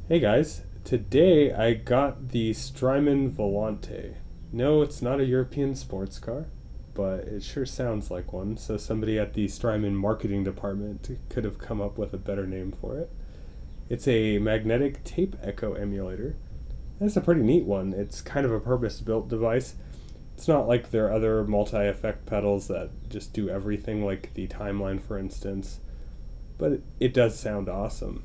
Hey guys, today I got the Strymon Volante. No, it's not a European sports car, but it sure sounds like one, so somebody at the Strymon marketing department could have come up with a better name for it. It's a magnetic tape echo emulator. That's a pretty neat one. It's kind of a purpose-built device. It's not like their other multi-effect pedals that just do everything, like the Timeline for instance, but it does sound awesome.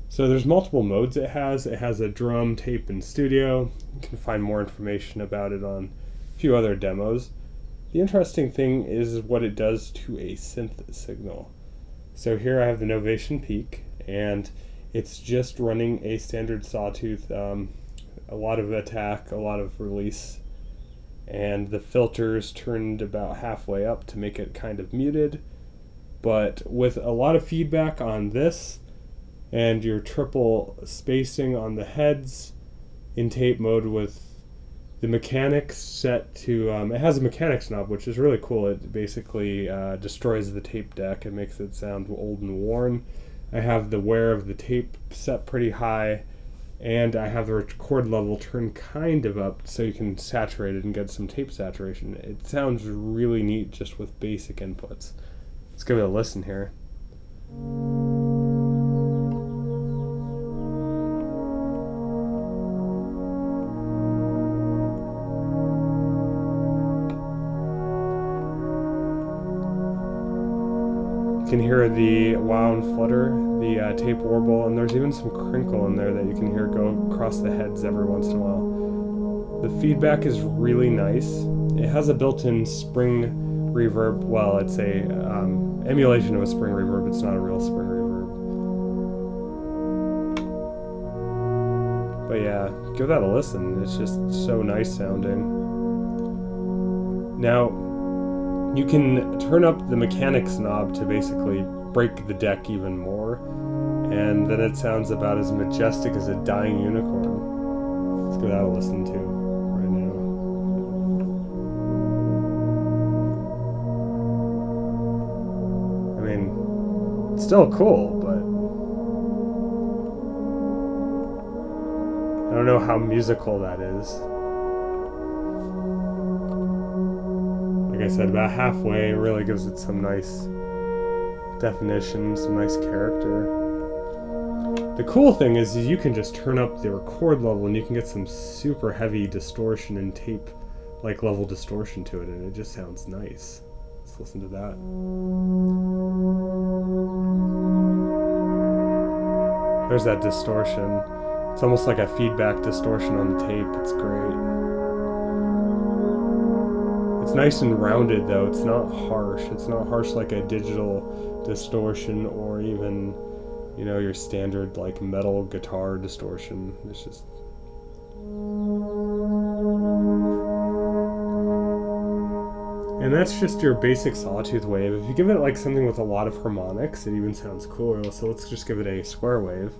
So there's multiple modes it has. It has a drum, tape, and studio. You can find more information about it on a few other demos. The interesting thing is what it does to a synth signal. So here I have the Novation Peak, and it's just running a standard sawtooth, a lot of attack, a lot of release, and the filters turned about halfway up to make it kind of muted, but with a lot of feedback on this, and your triple spacing on the heads in tape mode with the mechanics set to, it has a mechanics knob, which is really cool. It basically destroys the tape deck and makes it sound old and worn. I have the wear of the tape set pretty high, and I have the record level turned kind of up so you can saturate it and get some tape saturation. It sounds really neat just with basic inputs. Let's give it a listen here. You can hear the wow and flutter, the tape warble, and there's even some crinkle in there that you can hear go across the heads every once in a while. The feedback is really nice. It has a built-in spring reverb. Well, it's a emulation of a spring reverb. It's not a real spring reverb. But yeah, give that a listen. It's just so nice sounding. Now, you can turn up the mechanics knob to basically break the deck even more, and then it sounds about as majestic as a dying unicorn. Let's give that a listen to right now. I mean, it's still cool, but I don't know how musical that is. Like I said, about halfway, it really gives it some nice definition, some nice character. The cool thing is you can just turn up the record level and you can get some super heavy distortion and tape like level distortion to it, and it just sounds nice. Let's listen to that. There's that distortion. It's almost like a feedback distortion on the tape. It's great. It's nice and rounded though. It's not harsh. It's not harsh like a digital distortion or even, you know, your standard like metal guitar distortion. It's just... And that's just your basic sawtooth wave. If you give it like something with a lot of harmonics, it even sounds cooler. So let's just give it a square wave.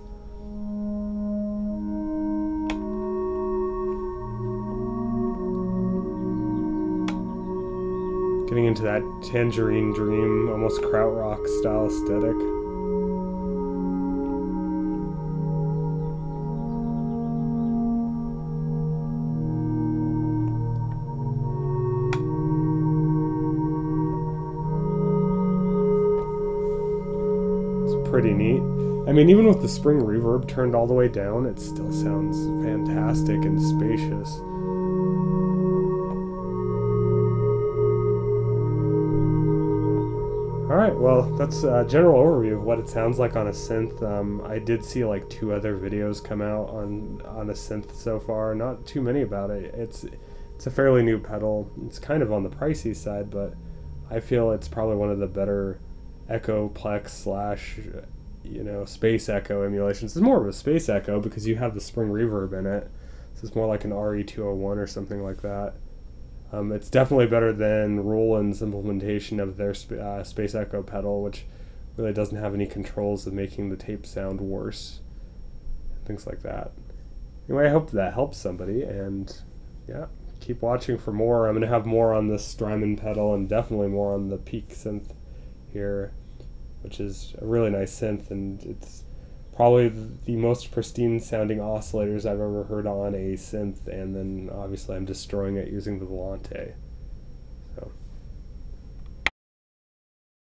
Getting into that Tangerine Dream, almost krautrock style aesthetic. It's pretty neat. I mean, even with the spring reverb turned all the way down, it still sounds fantastic and spacious. Alright, well, that's a general overview of what it sounds like on a synth. I did see like 2 other videos come out on a synth so far. Not too many about it. It's a fairly new pedal. It's kind of on the pricey side, but I feel it's probably one of the better Echoplex slash, you know, Space Echo emulations. It's more of a Space Echo because you have the spring reverb in it. So it's more like an RE201 or something like that. It's definitely better than Roland's implementation of their Space Echo pedal, which really doesn't have any controls of making the tape sound worse. Things like that. Anyway, I hope that helps somebody, and yeah, keep watching for more. I'm going to have more on this Strymon pedal and definitely more on the Peak synth here, which is a really nice synth, and it's probably the most pristine sounding oscillators I've ever heard on a synth, and then obviously I'm destroying it using the volante.